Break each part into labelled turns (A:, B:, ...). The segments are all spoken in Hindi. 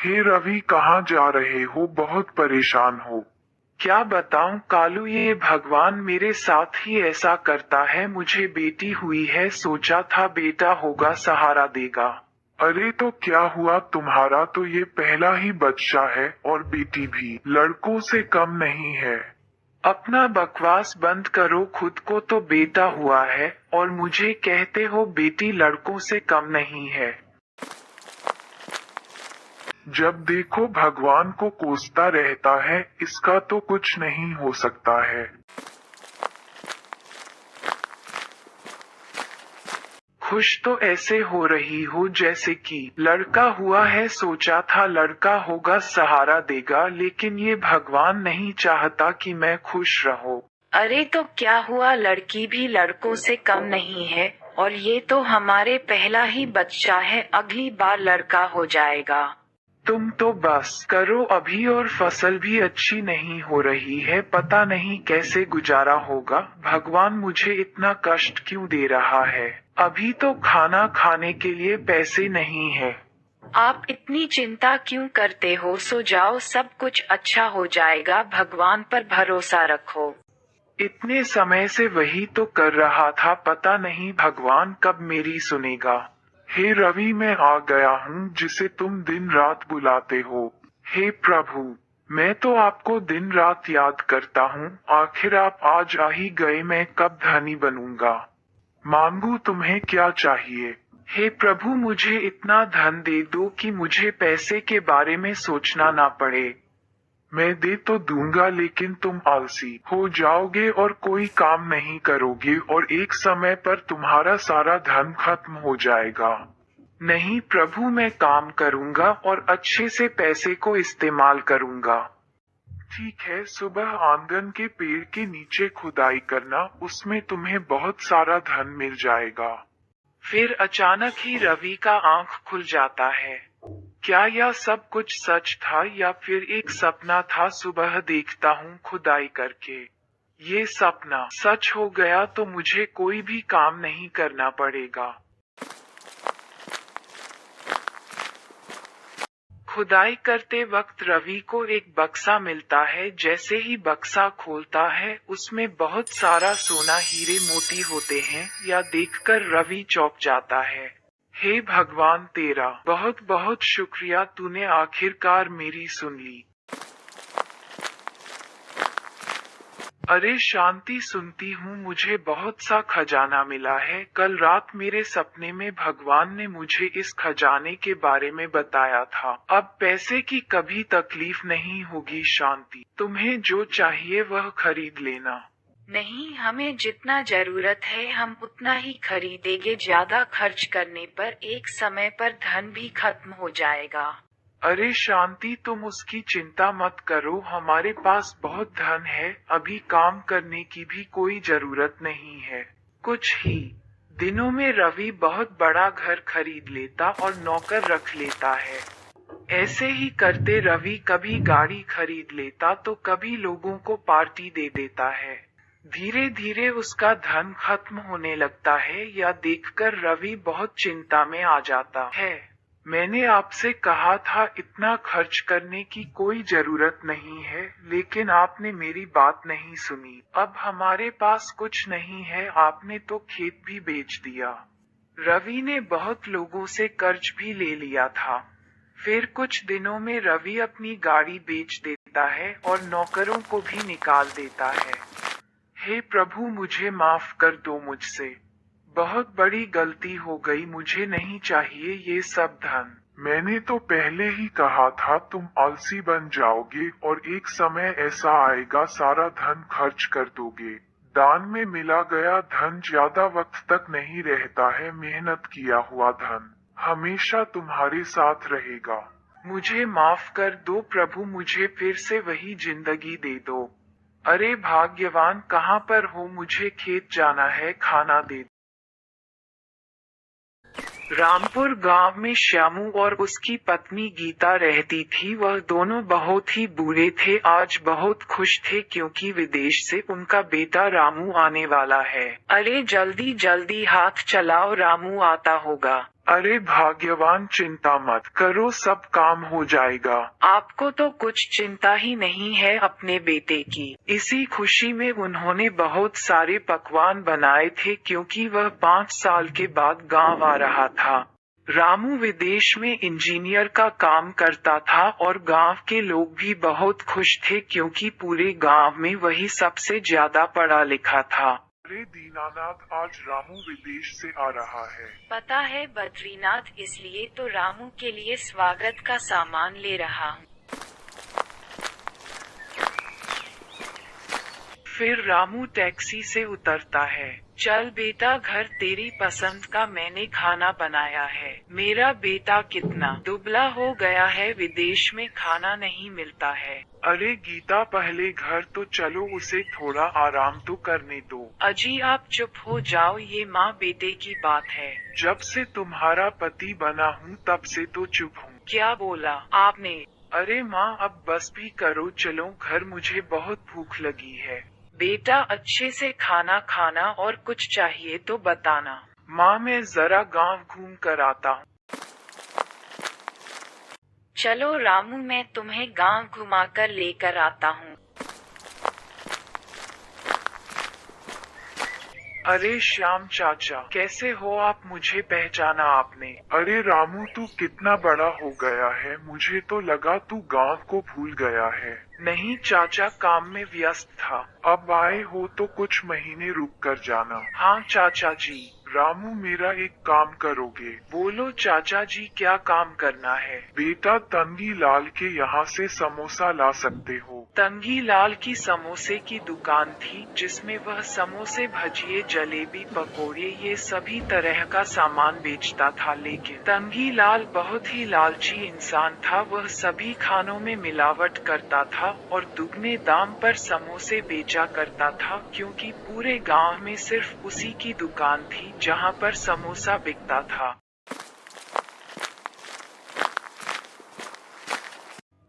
A: हे रवि, कहाँ जा रहे हो? बहुत परेशान हो।
B: क्या बताऊं कालू, ये भगवान मेरे साथ ही ऐसा करता है। मुझे बेटी हुई है, सोचा था बेटा होगा सहारा देगा।
A: अरे तो क्या हुआ? तुम्हारा तो ये पहला ही बच्चा है और बेटी भी लड़कों से कम नहीं है।
B: अपना बकवास बंद करो, खुद को तो बेटा हुआ है और मुझे कहते हो बेटी लड़कों से कम नहीं है।
A: जब देखो भगवान को कोसता रहता है, इसका तो कुछ नहीं हो सकता है।
B: खुश तो ऐसे हो रही हो जैसे कि लड़का हुआ है, सोचा था लड़का होगा सहारा देगा, लेकिन ये भगवान नहीं चाहता कि मैं खुश रहूं। अरे तो क्या हुआ, लड़की भी लड़कों से कम नहीं है और ये तो हमारे पहला ही बच्चा है, अगली बार लड़का हो जाएगा। तुम तो बस करो अभी, और फसल भी अच्छी नहीं हो रही है, पता नहीं कैसे गुजारा होगा। भगवान मुझे इतना कष्ट क्यों दे रहा है? अभी तो खाना खाने के लिए पैसे नहीं है। आप इतनी चिंता क्यों करते हो? सो जाओ, सब कुछ अच्छा हो जाएगा, भगवान पर भरोसा रखो। इतने समय से वही तो कर रहा था, पता नहीं भगवान कब मेरी सुनेगा।
A: हे रवि, मैं आ गया हूँ जिसे तुम दिन रात बुलाते हो। हे प्रभु, मैं तो आपको दिन रात याद करता हूँ, आखिर आप आज आ ही गए। मैं कब धनी बनूंगा? मांगू तुम्हें क्या चाहिए?
B: हे प्रभु, मुझे इतना धन दे दो कि मुझे पैसे के बारे में सोचना ना पड़े।
A: मैं दे तो दूंगा, लेकिन तुम आलसी हो जाओगे और कोई काम नहीं करोगे और एक समय पर तुम्हारा सारा धन खत्म हो जाएगा।
B: नहीं प्रभु, मैं काम करूंगा और अच्छे से पैसे को इस्तेमाल करूंगा।
A: ठीक है, सुबह आंगन के पेड़ के नीचे खुदाई करना, उसमें तुम्हें बहुत सारा धन मिल जाएगा।
B: फिर अचानक ही रवि का आंख खुल जाता है। क्या यह सब कुछ सच था या फिर एक सपना था? सुबह देखता हूँ खुदाई करके ये सपना सच हो गया तो मुझे कोई भी काम नहीं करना पड़ेगा। खुदाई करते वक्त रवि को एक बक्सा मिलता है। जैसे ही बक्सा खोलता है, उसमें बहुत सारा सोना हीरे मोती होते हैं। यह देखकर रवि चौंक जाता है। हे भगवान, तेरा बहुत बहुत शुक्रिया, तूने आखिरकार मेरी सुन ली। अरे शांति, सुनती हूँ मुझे बहुत सा खजाना मिला है। कल रात मेरे सपने में भगवान ने मुझे इस खजाने के बारे में बताया था। अब पैसे की कभी तकलीफ नहीं होगी। शांति, तुम्हें जो चाहिए वह खरीद लेना। नहीं, हमें जितना जरूरत है हम उतना ही खरीदेंगे। ज्यादा खर्च करने पर एक समय पर धन भी खत्म हो जाएगा। अरे शांति, तुम उसकी चिंता मत करो, हमारे पास बहुत धन है, अभी काम करने की भी कोई जरूरत नहीं है। कुछ ही दिनों में रवि बहुत बड़ा घर खरीद लेता और नौकर रख लेता है। ऐसे ही करते रवि कभी गाड़ी खरीद लेता तो कभी लोगों को पार्टी दे देता है। धीरे धीरे उसका धन खत्म होने लगता है। यह देखकर रवि बहुत चिंता में आ जाता है। मैंने आपसे कहा था इतना खर्च करने की कोई जरूरत नहीं है, लेकिन आपने मेरी बात नहीं सुनी। अब हमारे पास कुछ नहीं है, आपने तो खेत भी बेच दिया। रवि ने बहुत लोगों से कर्ज भी ले लिया था। फिर कुछ दिनों में रवि अपनी गाड़ी बेच देता है और नौकरों को भी निकाल देता है। हे प्रभु, मुझे माफ कर दो, मुझसे बहुत बड़ी गलती हो गई, मुझे नहीं चाहिए ये सब धन।
A: मैंने तो पहले ही कहा था तुम आलसी बन जाओगे और एक समय ऐसा आएगा सारा धन खर्च कर दोगे। दान में मिला गया धन ज्यादा वक्त तक नहीं रहता है, मेहनत किया हुआ धन हमेशा तुम्हारे साथ रहेगा।
B: मुझे माफ कर दो प्रभु, मुझे फिर से वही जिंदगी दे दो। अरे भाग्यवान, कहाँ पर हो? मुझे खेत जाना है, खाना दे। रामपुर गांव में श्यामू और उसकी पत्नी गीता रहती थी। वह दोनों बहुत ही बुरे थे, आज बहुत खुश थे क्योंकि विदेश से उनका बेटा रामू आने वाला है। अरे जल्दी जल्दी हाथ चलाओ, रामू आता होगा। अरे भाग्यवान, चिंता मत करो, सब काम हो जाएगा। आपको तो कुछ चिंता ही नहीं है अपने बेटे की। इसी खुशी में उन्होंने बहुत सारे पकवान बनाए थे क्योंकि वह 5 साल के बाद गांव आ रहा था। रामू विदेश में इंजीनियर का काम करता था और गांव के लोग भी बहुत खुश थे क्योंकि पूरे गांव में वही सबसे ज्यादा पढ़ा लिखा था।
A: अरे दीनानाथ, आज रामू विदेश से आ रहा है।
C: पता है बद्रीनाथ, इसलिए तो रामू के लिए स्वागत का सामान ले रहा हूँ।
B: फिर रामू टैक्सी से उतरता है। चल बेटा, घर तेरी पसंद का मैंने खाना बनाया है। मेरा बेटा कितना दुबला हो गया है, विदेश में खाना नहीं मिलता है। अरे गीता, पहले घर तो चलो, उसे थोड़ा आराम तो करने दो। अजी आप चुप हो जाओ, ये माँ बेटे की बात है। जब से तुम्हारा पति बना हूँ तब से तो चुप हूँ। क्या बोला आपने? अरे माँ अब बस भी करो, चलो घर, मुझे बहुत भूख लगी है। बेटा अच्छे से खाना खाना और कुछ चाहिए तो बताना। माँ मैं जरा गांव घूम कर आता हूँ।
C: चलो रामू, मैं तुम्हें गांव घुमाकर लेकर आता हूँ।
B: अरे श्याम चाचा, कैसे हो आप? मुझे पहचाना आपने?
A: अरे रामू, तू कितना बड़ा हो गया है, मुझे तो लगा तू गांव को भूल गया है।
B: नहीं चाचा, काम में व्यस्त था।
A: अब आए हो तो कुछ महीने रुक कर जाना।
B: हाँ चाचा जी।
A: रामू, मेरा एक काम करोगे?
B: बोलो चाचा जी, क्या काम करना है?
A: बेटा, तंगी लाल के यहाँ से समोसा ला सकते हो।
B: तंगी लाल की समोसे की दुकान थी जिसमें वह समोसे, भजिए, जलेबी, पकोड़े, ये सभी तरह का सामान बेचता था। लेकिन तंगी लाल बहुत ही लालची इंसान था। वह सभी खानों में मिलावट करता था और दुगने दाम पर समोसे बेचा करता था क्योंकि पूरे गांव में सिर्फ उसी की दुकान थी जहां पर समोसा बिकता था।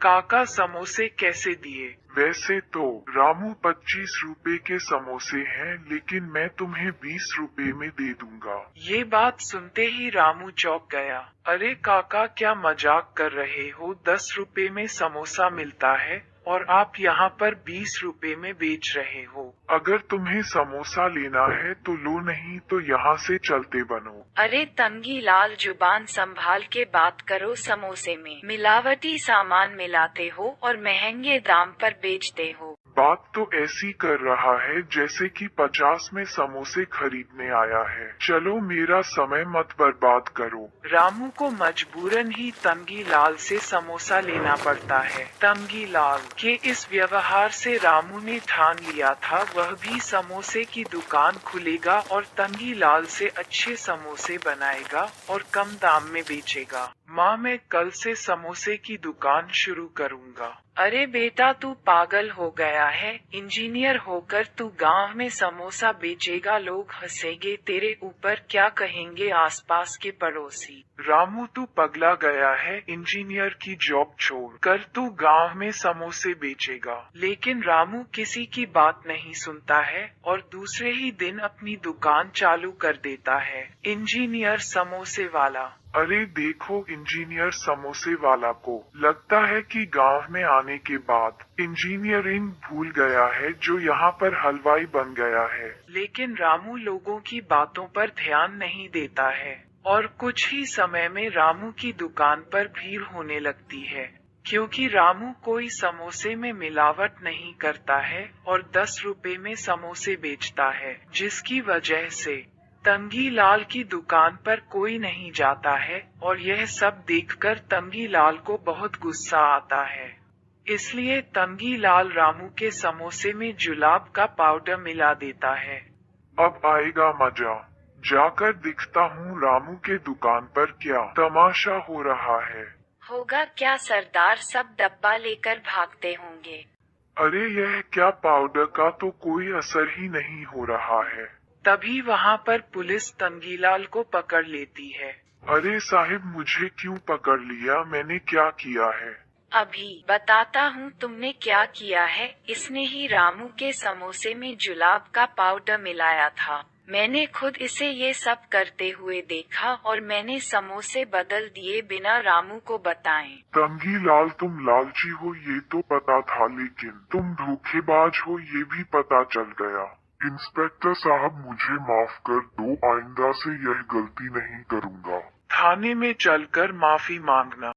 B: काका समोसे कैसे दिए?
A: वैसे तो रामू 25 रुपए के समोसे हैं, लेकिन मैं तुम्हें 20 रुपए में दे दूंगा।
B: ये बात सुनते ही रामू चौंक गया। अरे काका, क्या मजाक कर रहे हो? 10 रुपए में समोसा मिलता है और आप यहाँ पर 20 रुपए में बेच रहे हो।
A: अगर तुम्हें समोसा लेना है तो लो, नहीं तो यहाँ से चलते बनो।
C: अरे तंगी लाल, जुबान संभाल के बात करो। समोसे में मिलावटी सामान मिलाते हो और महंगे दाम पर बेचते हो।
A: बात तो ऐसी कर रहा है जैसे कि 50 में समोसे खरीदने आया है। चलो, मेरा समय मत बर्बाद करो।
B: रामू को मजबूरन ही तंगी लाल से समोसा लेना पड़ता है। तंगी लाल के इस व्यवहार से रामू ने ठान लिया था वह भी समोसे की दुकान खुलेगा और तंगी लाल से अच्छे समोसे बनाएगा और कम दाम में बेचेगा। माँ मैं कल से समोसे की दुकान शुरू करूँगा। अरे बेटा, तू पागल हो गया है? इंजीनियर होकर तू गांव में समोसा बेचेगा? लोग हंसेंगे तेरे ऊपर, क्या कहेंगे आसपास के पड़ोसी? रामू तू पगला गया है? इंजीनियर की जॉब छोड़ कर तू गांव में समोसे बेचेगा? लेकिन रामू किसी की बात नहीं सुनता है और दूसरे ही दिन अपनी दुकान चालू कर देता है। इंजीनियर समोसे वाला।
A: अरे देखो इंजीनियर समोसे वाला को, लगता है कि गांव में आने के बाद इंजीनियरिंग भूल गया है, जो यहाँ पर हलवाई बन गया है।
B: लेकिन रामू लोगों की बातों पर ध्यान नहीं देता है और कुछ ही समय में रामू की दुकान पर भीड़ होने लगती है क्योंकि रामू कोई समोसे में मिलावट नहीं करता है और 10 रुपए में समोसे बेचता है, जिसकी वजह से तंगी लाल की दुकान पर कोई नहीं जाता है और यह सब देखकर तंगी लाल को बहुत गुस्सा आता है। इसलिए तंगी लाल रामू के समोसे में जुलाब का पाउडर मिला देता है।
A: अब आएगा मजा, जाकर दिखता हूँ रामू के दुकान पर क्या तमाशा हो रहा है।
C: होगा क्या सरदार, सब डब्बा लेकर भागते होंगे।
A: अरे यह क्या, पाउडर का तो कोई असर ही नहीं हो रहा है।
B: तभी वहाँ पर पुलिस तंगीलाल को पकड़ लेती है।
A: अरे साहिब, मुझे क्यों पकड़ लिया? मैंने क्या किया है?
C: अभी बताता हूँ तुमने क्या किया है। इसने ही रामू के समोसे में जुलाब का पाउडर मिलाया था। मैंने खुद इसे ये सब करते हुए देखा और मैंने समोसे बदल दिए बिना रामू को बताएं।
A: रंगीलाल, तुम लालची हो ये तो पता था, लेकिन तुम धोखेबाज हो ये भी पता चल गया। इंस्पेक्टर साहब, मुझे माफ कर दो, आइंदा से यह गलती नहीं करूंगा।
B: थाने में चलकर माफी मांगना।